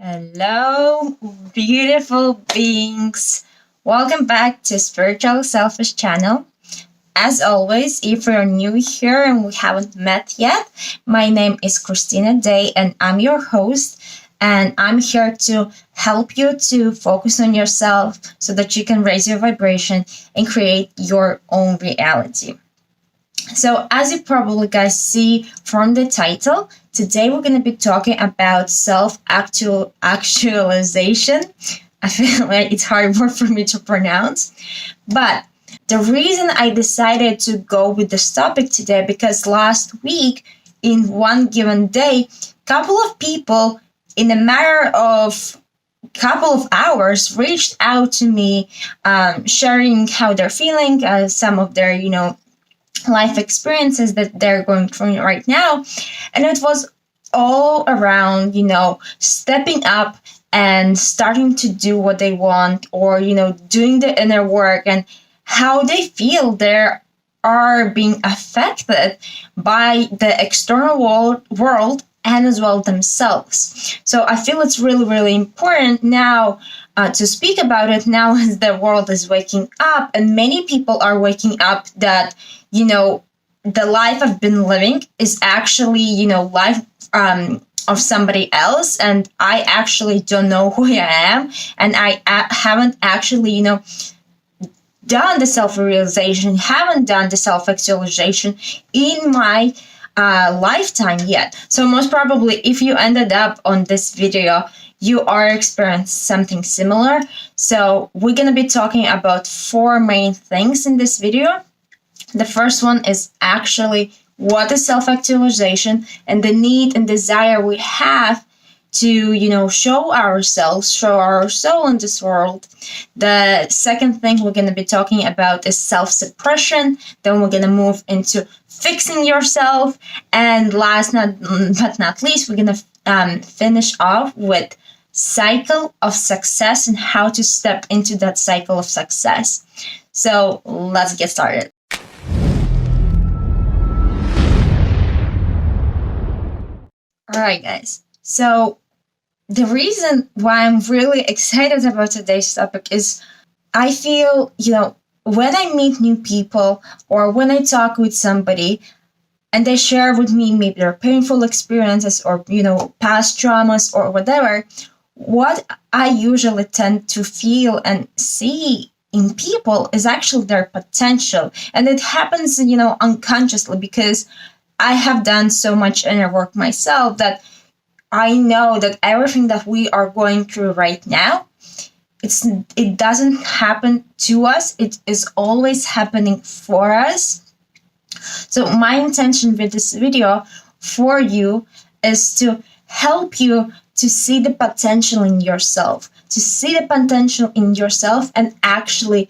Hello, beautiful beings. Welcome back to Spiritual Selfish channel. As always, if you're new here and we haven't met yet, my name is Christina Day and I'm your host. And I'm here to help you to focus on yourself so that you can raise your vibration and create your own reality. So as you probably guys see from the title, today we're going to be talking about self-actualization. I feel like it's a hard word for me to pronounce. But the reason I decided to go with this topic today, because last week, in one given day, a couple of people in a matter of couple of hours reached out to me, sharing how they're feeling, some of their, life experiences that they're going through right now. And it was all around, stepping up and starting to do what they want, or, doing the inner work, and how they feel they are being affected by the external world and as well themselves. So I feel it's really, really important now to speak about it now as the world is waking up, and many people are waking up that, the life I've been living is actually, life of somebody else, and I actually don't know who I am, and I haven't actually, done the self-realization, haven't done the self-actualization in my lifetime yet. So most probably, if you ended up on this video, you are experiencing something similar. So we're going to be talking about 4 main things in this video. The first one is actually what is self-actualization and the need and desire we have to, show ourselves, show our soul in this world. The second thing we're going to be talking about is self-suppression. Then we're going to move into fixing yourself. And last but not least, we're going to finish off with cycle of success and how to step into that cycle of success. So let's get started. All right, guys. So the reason why I'm really excited about today's topic is I feel, when I meet new people or when I talk with somebody and they share with me maybe their painful experiences or, past traumas or whatever, what I usually tend to feel and see in people is actually their potential. And it happens, unconsciously, because I have done so much inner work myself that I know that everything that we are going through right now, it doesn't happen to us. It is always happening for us. So my intention with this video for you is to help you to see the potential in yourself, and actually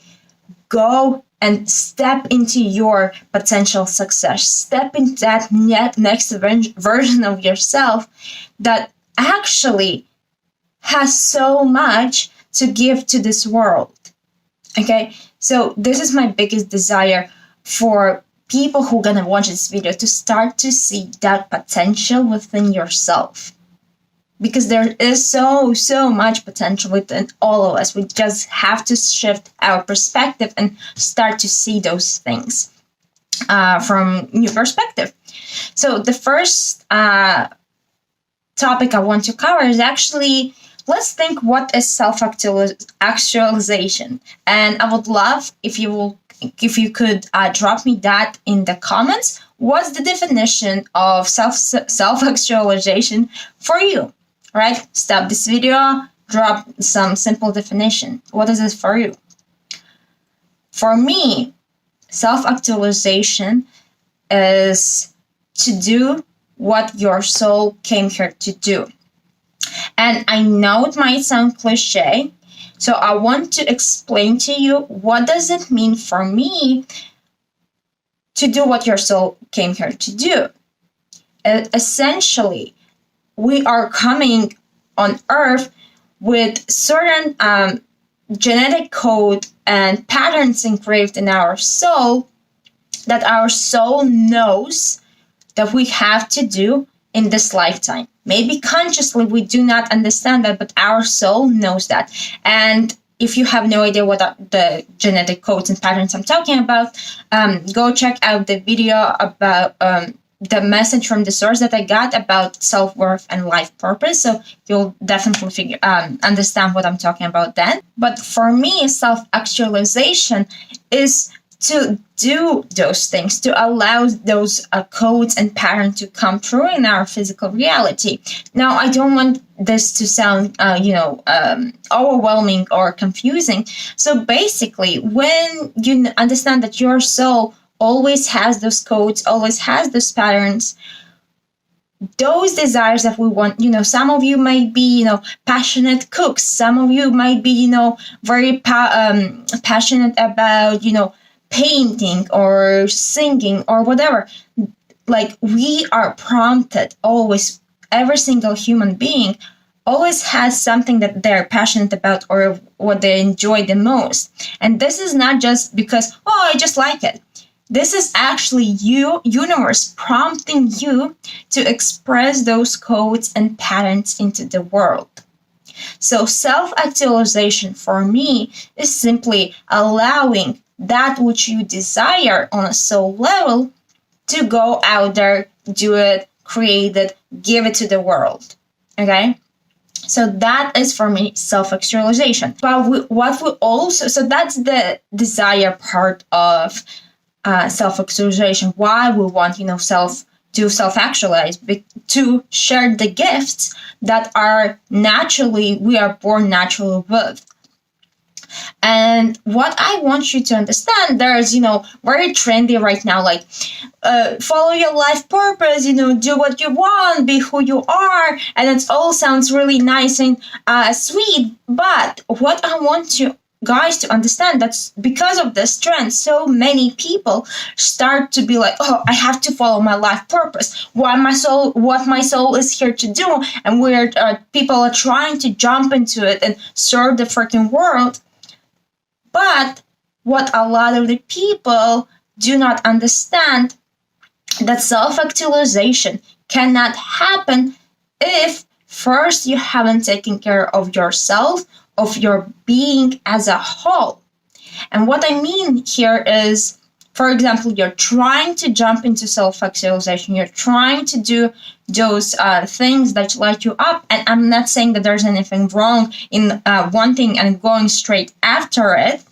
go and step into your potential success. Step into that next version of yourself that actually has so much to give to this world. Okay, so this is my biggest desire for people who are gonna watch this video, to start to see that potential within yourself. Because there is so much potential within all of us. We just have to shift our perspective and start to see those things from new perspective. So the first topic I want to cover is actually, let's think what is self-actualization. And I would love if you could drop me that in the comments. What's the definition of self-actualization for you? Right? Stop this video, drop some simple definition. What is it for you? For me, self-actualization is to do what your soul came here to do. And I know it might sound cliche, so I want to explain to you what does it mean for me to do what your soul came here to do. Essentially, we are coming on earth with certain genetic code and patterns engraved in our soul that our soul knows that we have to do in this lifetime. Maybe consciously we do not understand that, but our soul knows that. And if you have no idea what the genetic codes and patterns I'm talking about, go check out the video about the message from the source that I got about self-worth and life purpose. So you'll definitely understand what I'm talking about then. But for me, self-actualization is to do those things, to allow those codes and patterns to come true in our physical reality. Now, I don't want this to sound, overwhelming or confusing. So basically, when you understand that your soul always has those codes, always has those patterns, those desires that we want, some of you might be, passionate cooks. Some of you might be, very passionate about, painting or singing or whatever. Like, we are prompted always, every single human being always has something that they're passionate about or what they enjoy the most. And this is not just because, I just like it. This is actually universe prompting you to express those codes and patterns into the world. So self-actualization for me is simply allowing that which you desire on a soul level to go out there, do it, create it, give it to the world. Okay? So that is for me self-actualization. But so that's the desire part of self-actualization. Why we want, to self-actualize, to share the gifts that we are born naturally with. And what I want you to understand, there's, very trendy right now, like, follow your life purpose, do what you want, be who you are. And it all sounds really nice and sweet. But what I want you guys to understand, that's because of this trend, so many people start to be like, I have to follow my life purpose, what my soul is here to do. And people are trying to jump into it and serve the freaking world. But what a lot of the people do not understand, that self-actualization cannot happen if first you haven't taken care of yourself, of your being as a whole. And what I mean here is, for example, you're trying to jump into self-actualization, you're trying to do those things that light you up. And I'm not saying that there's anything wrong in wanting and going straight after it.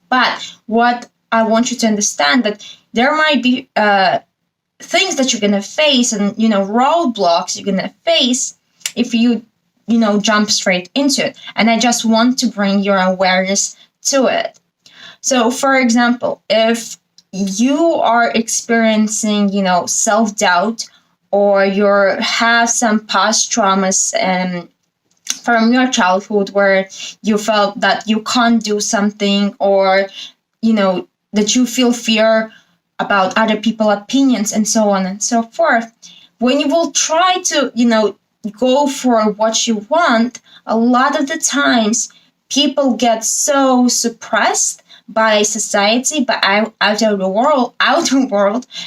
But what I want you to understand, that there might be things that you're going to face and, roadblocks you're going to face if you, jump straight into it. And I just want to bring your awareness to it. So, for example, if you are experiencing, self-doubt, or you have some past traumas from your childhood where you felt that you can't do something, or, that you feel fear about other people's opinions and so on and so forth, when you will try to, go for what you want, a lot of the times people get so suppressed by society, by outer world,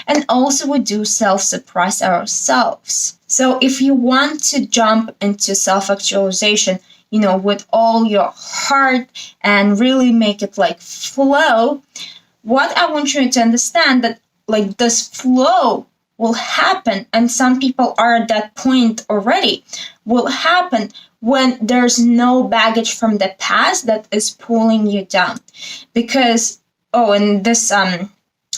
and also we do self-suppress ourselves. So if you want to jump into self-actualization, with all your heart and really make it like flow, what I want you to understand, that like this flow will happen, and some people are at that point already, will happen when there's no baggage from the past that is pulling you down. Because, and this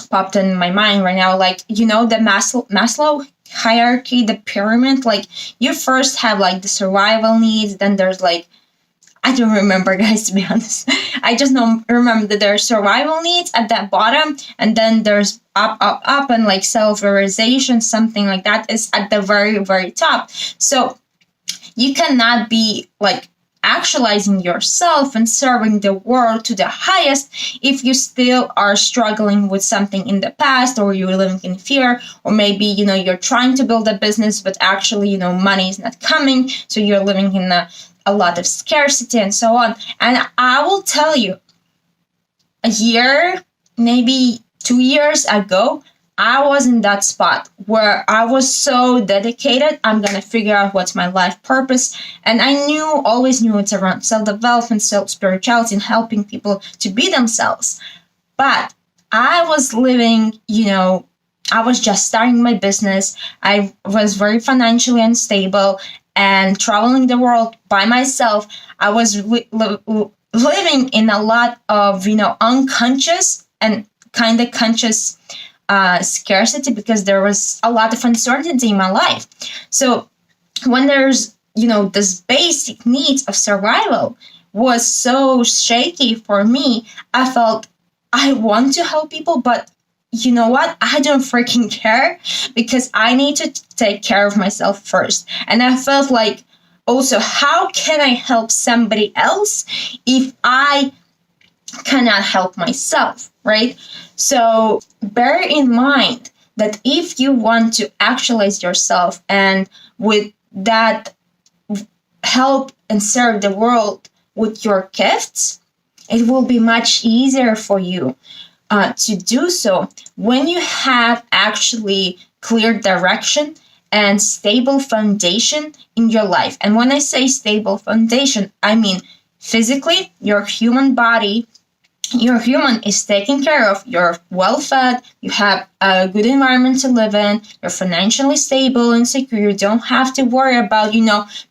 popped in my mind right now, like, the Maslow hierarchy, the pyramid, like, you first have like the survival needs, then there's like, I don't remember, guys, to be honest. I just remember that there are survival needs at that bottom, and then there's up, and like self-realization, something like that is at the very, very top. So you cannot be like actualizing yourself and serving the world to the highest if you still are struggling with something in the past, or you're living in fear, or maybe, you're trying to build a business, but actually, money is not coming. So you're living in a lot of scarcity and so on. And I will tell you, a year, maybe 2 years ago, I was in that spot where I was so dedicated. I'm going to figure out what's my life purpose. And I always knew it's around self-development, self-spirituality, and helping people to be themselves. But I was living, I was just starting my business. I was very financially unstable and traveling the world by myself. I was living in a lot of, unconscious and kind of conscious scarcity, because there was a lot of uncertainty in my life. So when there's, this basic needs of survival was so shaky for me, I felt I want to help people, but you know what? I don't freaking care, because I need to take care of myself first. And I felt like, also, how can I help somebody else if I cannot help myself, right? So bear in mind that if you want to actualize yourself and with that help and serve the world with your gifts, it will be much easier for you to do so when you have actually clear direction and stable foundation in your life. And when I say stable foundation, I mean physically, your human body, your human is taken care of, you're well fed, you have a good environment to live in, you're financially stable and secure, you don't have to worry about,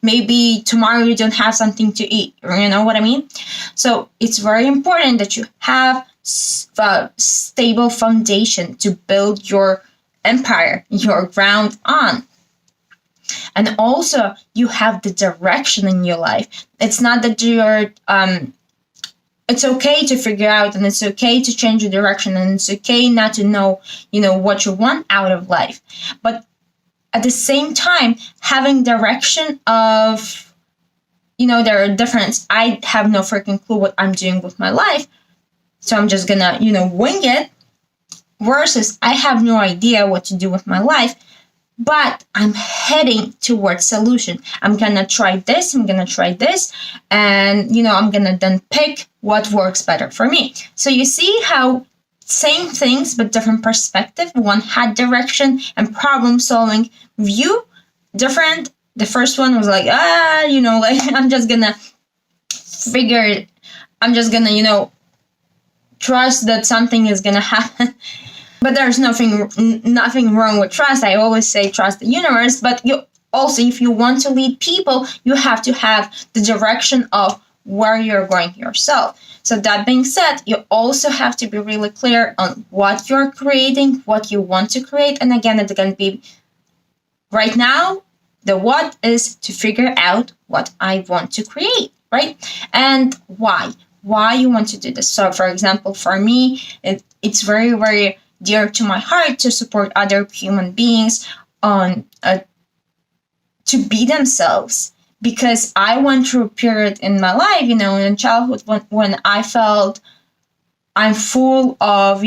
maybe tomorrow you don't have something to eat, you know what I mean? So it's very important that you have a stable foundation to build your empire, your ground on. And also you have the direction in your life. It's not that you're it's okay to figure out, and it's okay to change your direction, and it's okay not to know, what you want out of life. But at the same time, having direction of, there are difference. I have no freaking clue what I'm doing with my life, so I'm just gonna, wing it, versus I have no idea what to do with my life, but I'm heading towards solution. I'm gonna try this, and I'm gonna then pick what works better for me. So you see how same things but different perspective. One had direction and problem solving view, different. The first one was like, I'm just gonna figure it. I'm just gonna, trust that something is gonna happen. But there's nothing wrong with trust. I always say trust the universe. But you also, if you want to lead people, you have to have the direction of where you're going yourself. So that being said, you also have to be really clear on what you're creating, what you want to create. And again, it can be right now, the what is to figure out what I want to create, right? And why you want to do this. So for example, for me, it's very, very dear to my heart to support other human beings on to be themselves, because I went through a period in my life, in childhood, when I felt I'm full of,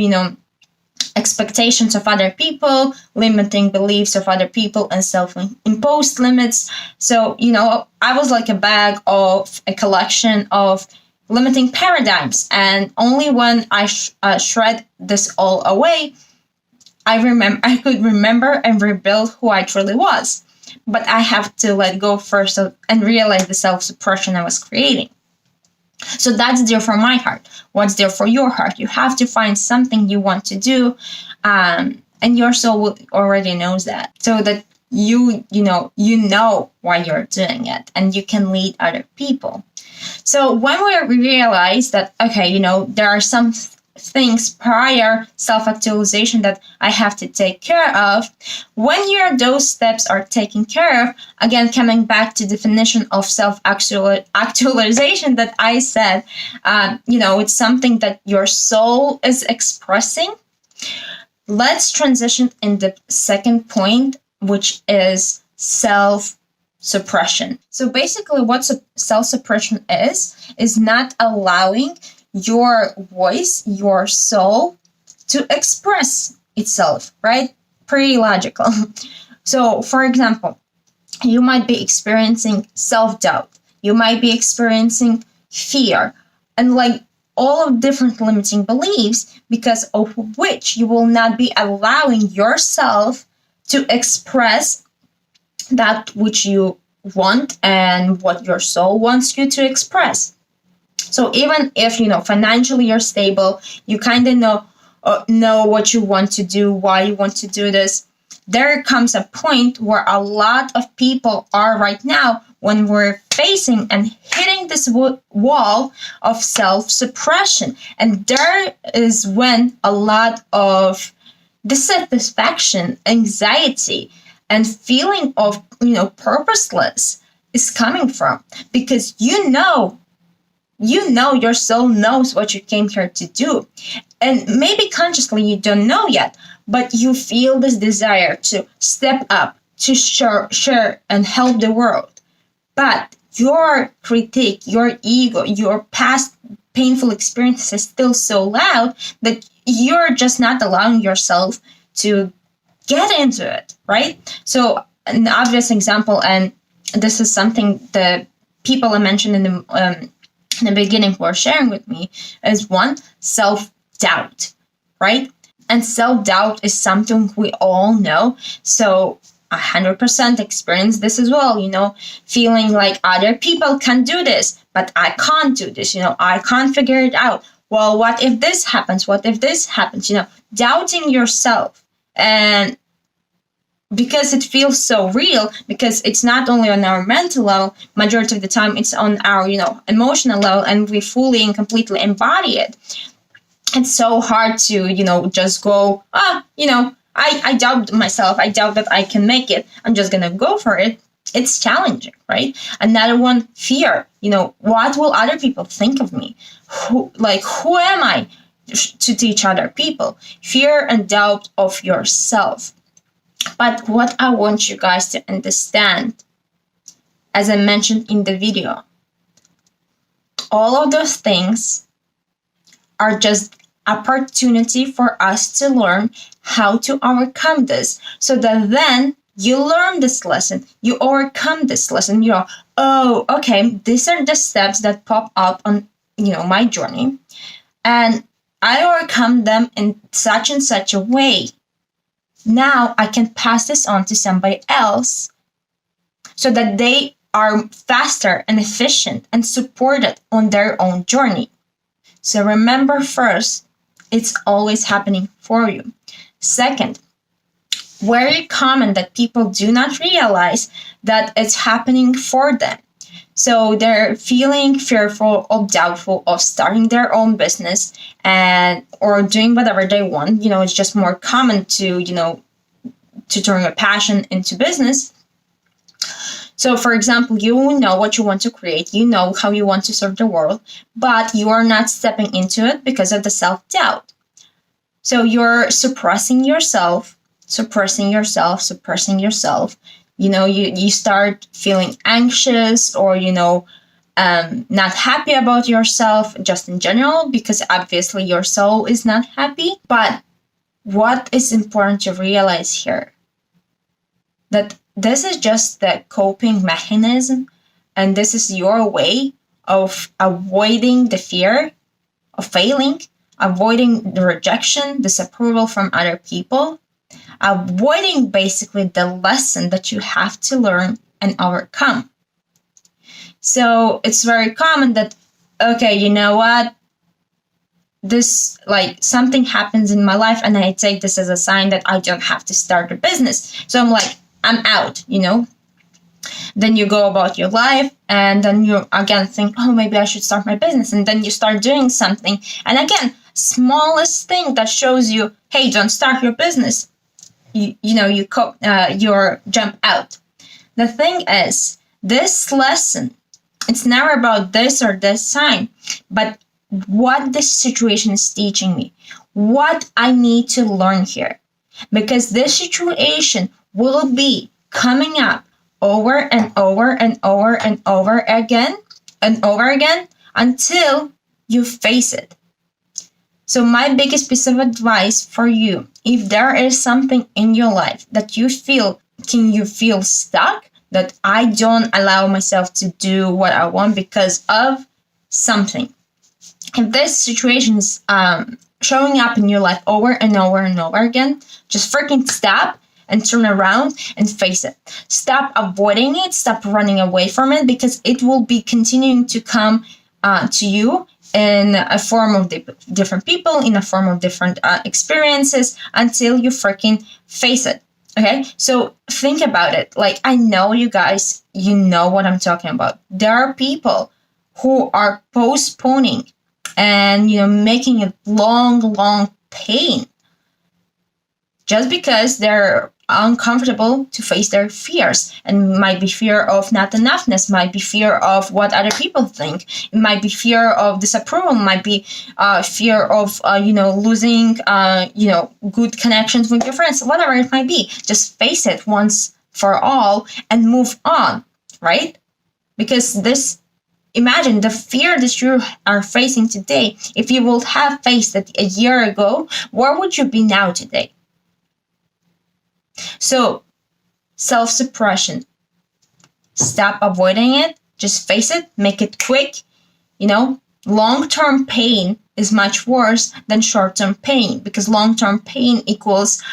expectations of other people, limiting beliefs of other people, and self-imposed limits. So, I was like a collection of limiting paradigms. And only when I shred this all away, I could remember and rebuild who I truly was. But I have to let go first and realize the self-suppression I was creating. So that's there for my heart. What's there for your heart? You have to find something you want to do, and your soul already knows that. So that you know why you're doing it, and you can lead other people. So when we realize that, okay, there are some things prior self-actualization that I have to take care of, when those steps are taken care of, again, coming back to definition of self-actualization that I said, it's something that your soul is expressing. Let's transition in the second point, which is self-suppression. So basically what self-suppression is not allowing your voice, your soul, to express itself, right? Pretty logical. So, for example, you might be experiencing self-doubt. You might be experiencing fear. And all of different limiting beliefs because of which you will not be allowing yourself to express that which you want and what your soul wants you to express. So even if, financially you're stable, you kind of know what you want to do, why you want to do this, there comes a point where a lot of people are right now when we're facing and hitting this wall of self-suppression. And there is when a lot of dissatisfaction, anxiety, and feeling of, purposeless is coming from. Because your soul knows what you came here to do. And maybe consciously you don't know yet, but you feel this desire to step up, to share and help the world. But your critique, your ego, your past painful experience is still so loud that you're just not allowing yourself to get into it, right? So an obvious example, and this is something that people I mentioned in the beginning who are sharing with me, is one, self-doubt, right? And self-doubt is something we all know. So 100% experience this as well, feeling like other people can do this, but I can't do this, I can't figure it out. Well, what if this happens? What if this happens? Doubting yourself. And because it feels so real, because it's not only on our mental level, majority of the time it's on our, emotional level, and we fully and completely embody it. It's so hard to, just go, I doubt myself. I doubt that I can make it. I'm just going to go for it. It's challenging, right? Another one, fear. What will other people think of me? Who am I to teach other people? Fear and doubt of yourself. But what I want you guys to understand, as I mentioned in the video, all of those things are just opportunity for us to learn how to overcome this, so that then you learn this lesson, you overcome this lesson, oh, okay, these are the steps that pop up on, my journey, and I overcome them in such and such a way. Now I can pass this on to somebody else so that they are faster and efficient and supported on their own journey. So remember, first, it's always happening for you. Second, very common that people do not realize that it's happening for them. So they're feeling fearful or doubtful of starting their own business or doing whatever they want. It's just more common to turn your passion into business. So, for example, you know what you want to create, you know how you want to serve the world, but you are not stepping into it because of the self-doubt. So you're suppressing yourself. You start feeling anxious or, not happy about yourself just in general, because obviously your soul is not happy. But what is important to realize here, that this is just the coping mechanism, and this is your way of avoiding the fear of failing, avoiding the rejection, disapproval from other people, avoiding basically the lesson that you have to learn and overcome. So it's very common that, okay, you know what? This, something happens in my life and I take this as a sign that I don't have to start a business. So I'm out, Then you go about your life and then you again think, oh, maybe I should start my business. And then you start doing something. And again, smallest thing that shows you, hey, don't start your business. You jump out. The thing is, this lesson, it's never about this or this sign, but what this situation is teaching me, what I need to learn here. Because this situation will be coming up over and over and over and over again until you face it. So my biggest piece of advice for you, if there is something in your life that you feel stuck, that I don't allow myself to do what I want because of something, if this situation is showing up in your life over and over and over again, just freaking stop and turn around and face it. Stop avoiding it. Stop running away from it, because it will be continuing to come to you in a form of different people, in a form of different experiences, until you freaking face it. Okay, so think about it. Like, I know you guys, you know what I'm talking about. There are people who are postponing and, making it long pain just because they're uncomfortable to face their fears. And might be fear of not enoughness, might be fear of what other people think, it might be fear of disapproval, might be fear of losing good connections with your friends, whatever it might be. Just face it once for all and move on, right? Because imagine the fear that you are facing today. If you would have faced it a year ago, where would you be now today? So, self-suppression. Stop avoiding it. Just face it. Make it quick. Long-term pain is much worse than short-term pain, because long-term pain equals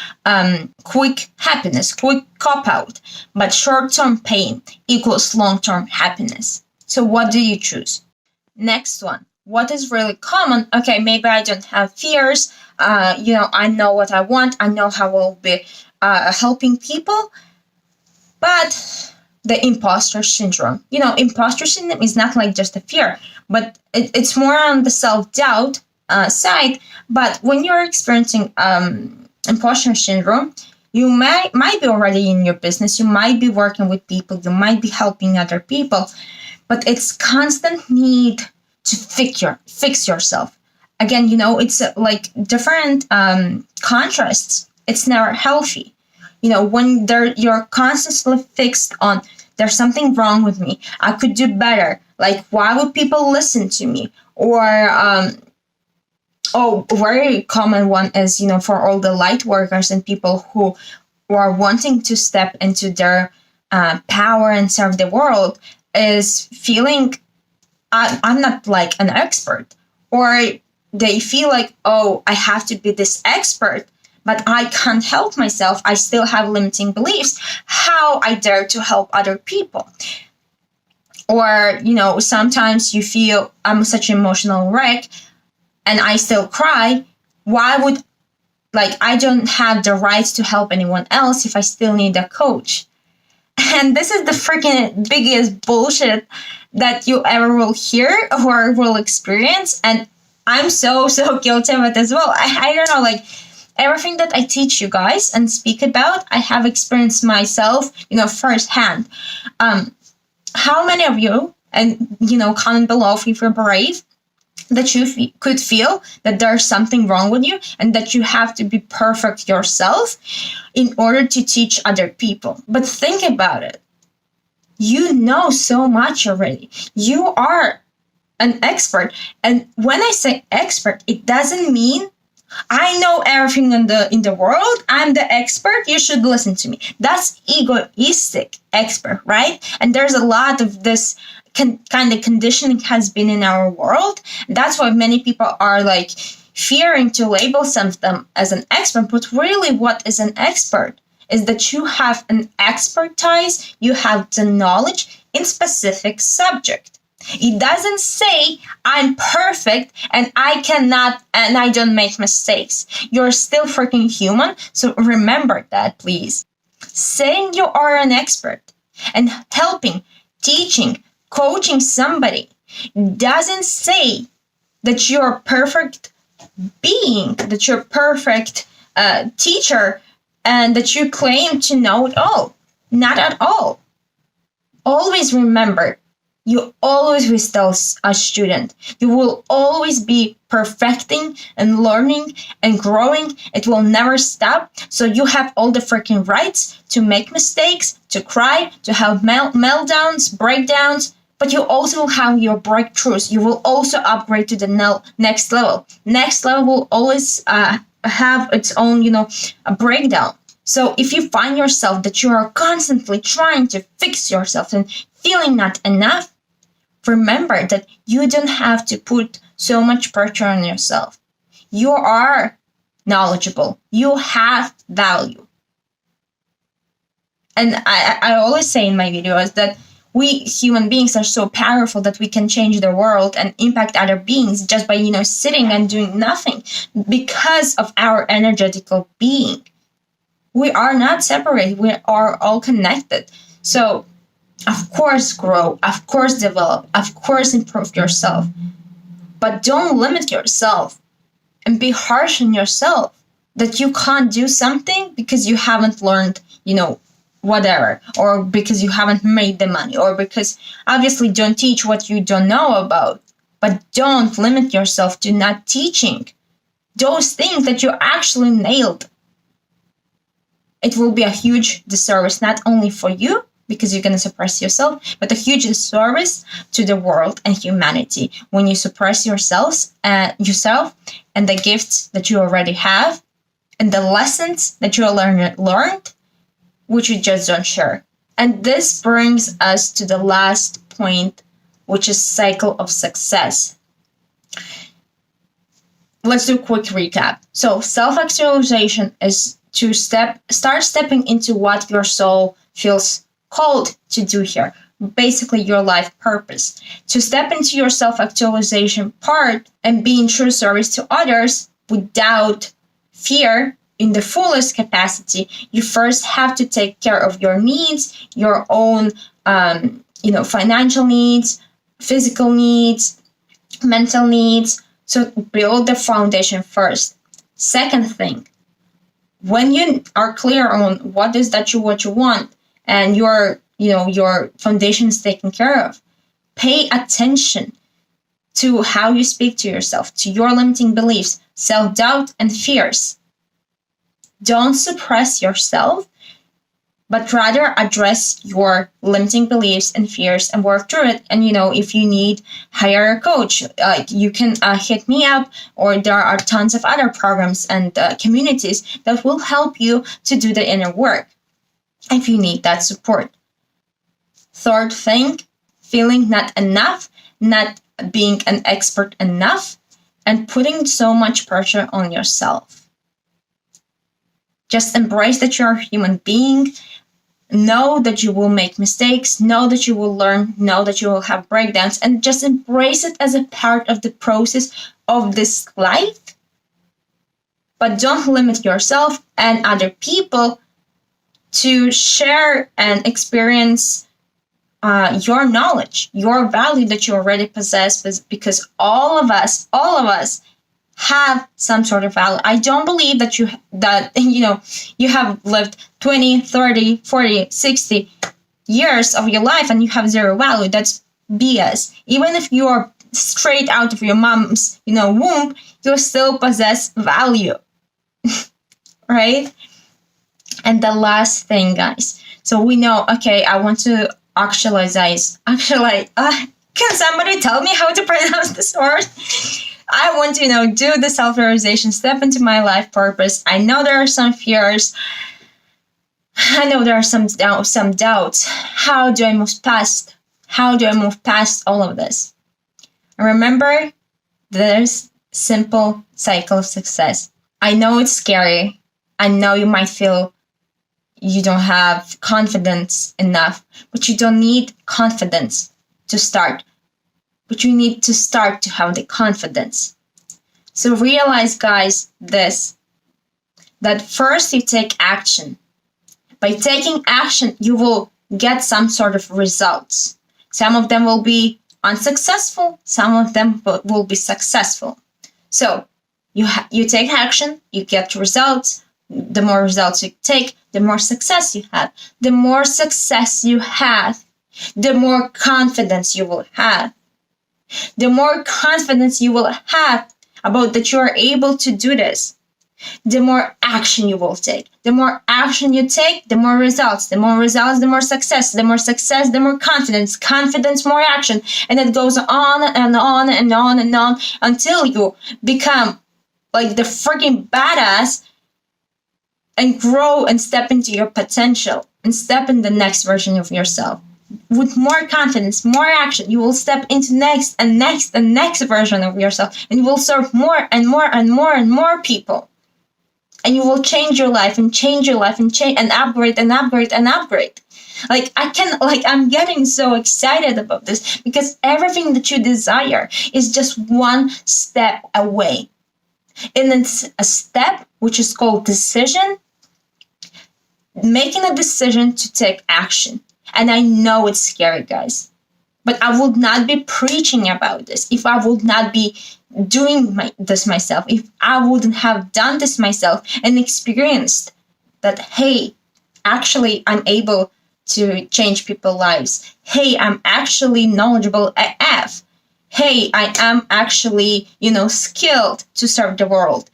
quick happiness, quick cop-out. But short-term pain equals long-term happiness. So what do you choose? Next one. What is really common? Okay, maybe I don't have fears. I know what I want. I know how I will be helping people. But the imposter syndrome. Imposter syndrome is not like just a fear, but it's more on the self-doubt side. But when you're experiencing imposter syndrome, you might be already in your business. You might be working with people. You might be helping other people. But it's constant need to fix yourself. Again, it's like different contrasts. It's never healthy. When you're constantly fixed on, there's something wrong with me, I could do better. Like, why would people listen to me? Or, very common one is, for all the light workers and people who are wanting to step into their power and serve the world, is feeling I'm not like an expert, or they feel like, oh, I have to be this expert, but I can't help myself. I still have limiting beliefs. How I dare to help other people? Or, sometimes you feel I'm such an emotional wreck and I still cry. Why would, I don't have the right to help anyone else if I still need a coach? And this is the freaking biggest bullshit that you ever will hear or will experience. And I'm so guilty of it as well. I don't know, everything that I teach you guys and speak about, I have experienced myself, firsthand. How many of you, and, comment below if you're brave, that you could feel that there's something wrong with you and that you have to be perfect yourself in order to teach other people. But think about it. You know so much already. You are an expert. And when I say expert, it doesn't mean I know everything in the world. I'm the expert. You should listen to me. That's egoistic expert, right? And there's a lot of this kind of conditioning has been in our world. That's why many people are fearing to label some of them as an expert. But really, what is an expert? Is that you have an expertise, you have the knowledge in specific subject. It doesn't say I'm perfect and I cannot and I don't make mistakes. You're still freaking human, so remember that, please. Saying you are an expert and helping, teaching, coaching somebody doesn't say that you're a perfect being, that you're a perfect teacher, and that you claim to know it all. Not at all. Always remember, you always will still a student. You will always be perfecting and learning and growing. It will never stop. So you have all the freaking rights to make mistakes, to cry, to have meltdowns, breakdowns, but you also have your breakthroughs. You will also upgrade to the next level. Next level will always have its own, a breakdown. So if you find yourself that you are constantly trying to fix yourself and feeling not enough, remember that you don't have to put so much pressure on yourself. You are knowledgeable. You have value. And I always say in my videos that we human beings are so powerful that we can change the world and impact other beings just by, sitting and doing nothing because of our energetical being. We are not separate. We are all connected. So, of course, grow. Of course, develop. Of course, improve yourself. But don't limit yourself and be harsh on yourself that you can't do something because you haven't learned, whatever, or because you haven't made the money, or because obviously don't teach what you don't know about. But don't limit yourself to not teaching those things that you actually nailed. It will be a huge disservice, not only for you, because you're going to suppress yourself, but a huge disservice to the world and humanity when you suppress yourself and the gifts that you already have and the lessons that you learned, which you just don't share. And this brings us to the last point, which is cycle of success. Let's do a quick recap. So self-actualization is to start stepping into what your soul feels called to do here. Basically your life purpose. To step into your self-actualization part and be in true service to others without fear in the fullest capacity, you first have to take care of your needs, your own, financial needs, physical needs, mental needs. So build the foundation first. Second thing, when you are clear on what you want and your foundation is taken care of, pay attention to how you speak to yourself, to your limiting beliefs, self-doubt, and fears. Don't suppress yourself, but rather address your limiting beliefs and fears and work through it. And, if you need, hire a coach. You can hit me up, or there are tons of other programs and communities that will help you to do the inner work if you need that support. Third thing, feeling not enough, not being an expert enough, and putting so much pressure on yourself. Just embrace that you're a human being. Know that you will make mistakes. Know that you will learn. Know that you will have breakdowns. And just embrace it as a part of the process of this life. But don't limit yourself and other people to share and experience your knowledge, your value that you already possess, because all of us have some sort of value. I don't believe that you have lived 20, 30, 40, 60 years of your life and you have zero value. That's BS. Even if you are straight out of your mom's, womb, you still possess value. Right? And the last thing, guys. So we know, okay, I want to actualize. Can somebody tell me how to pronounce this word? I want to, do the self-realization, step into my life purpose. I know there are some fears. I know there are some doubts. How do I move past all of this? And remember, there's simple cycle of success. I know it's scary. I know you might feel you don't have confidence enough, but you don't need confidence to start. But you need to start to have the confidence. So realize, guys, that first you take action. By taking action, you will get some sort of results. Some of them will be unsuccessful. Some of them will be successful. So you take action, you get results. The more results you take, the more success you have. The more success you have, the more confidence you will have. The more confidence you will have about that you are able to do this, the more action you will take. The more action you take, the more results. The more results, the more success. The more success, the more confidence. Confidence, more action. And it goes on and on and on and on until you become like the freaking badass and grow and step into your potential and step in the next version of yourself. with more confidence, more action, you will step into next and next and next version of yourself, and you will serve more and more and more and more people. And you will change your life and change your life and change and upgrade and upgrade and upgrade. I'm getting so excited about this because everything that you desire is just one step away. And it's a step which is called decision, making a decision to take action. And I know it's scary, guys, but I would not be preaching about this if I would not be doing this myself, if I wouldn't have done this myself and experienced that, hey, actually, I'm able to change people's lives. Hey, I'm actually knowledgeable AF. Hey, I am actually, skilled to serve the world.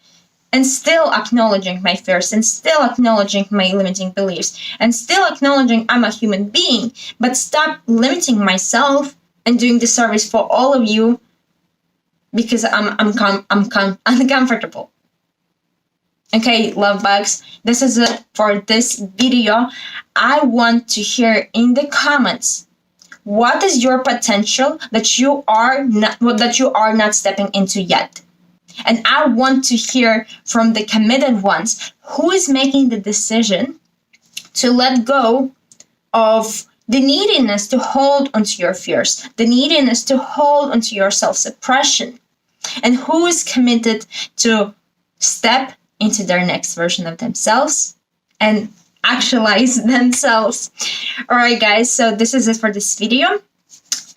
And still acknowledging my fears, and still acknowledging my limiting beliefs, and still acknowledging I'm a human being, but stop limiting myself and doing the service for all of you because I'm uncomfortable. Okay, love bugs, this is it for this video. I want to hear in the comments, what is your potential that you are not stepping into yet? And I want to hear from the committed ones who is making the decision to let go of the neediness to hold onto your fears, the neediness to hold onto your self-suppression, and who is committed to step into their next version of themselves and actualize themselves. All right, guys, so this is it for this video.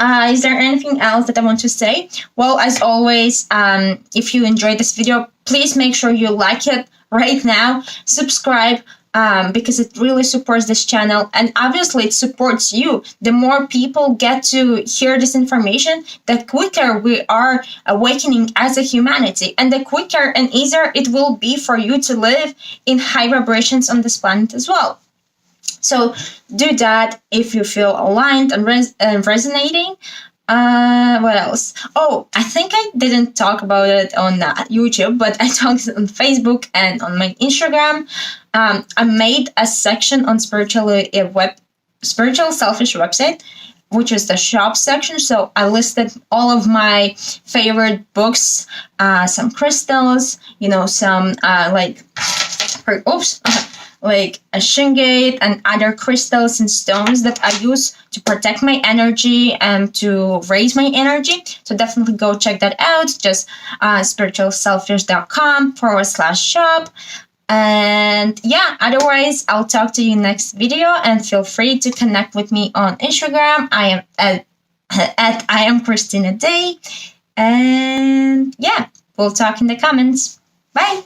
Is there anything else that I want to say? Well, as always, if you enjoyed this video, please make sure you like it right now. Subscribe because it really supports this channel. And obviously, it supports you. The more people get to hear this information, the quicker we are awakening as a humanity. And the quicker and easier it will be for you to live in high vibrations on this planet as well. So do that if you feel aligned and resonating. What else? Oh, I think I didn't talk about it on YouTube, but I talked on Facebook and on my Instagram. I made a section on Spiritual Selfish website, which is the shop section. So I listed all of my favorite books, some crystals, some like a shingate and other crystals and stones that I use to protect my energy and to raise my energy. So definitely go check that out. Just spiritualselfish.com/shop. And yeah, otherwise I'll talk to you next video, and feel free to connect with me on Instagram. I am at I am Christina Day. And yeah, we'll talk in the comments. Bye.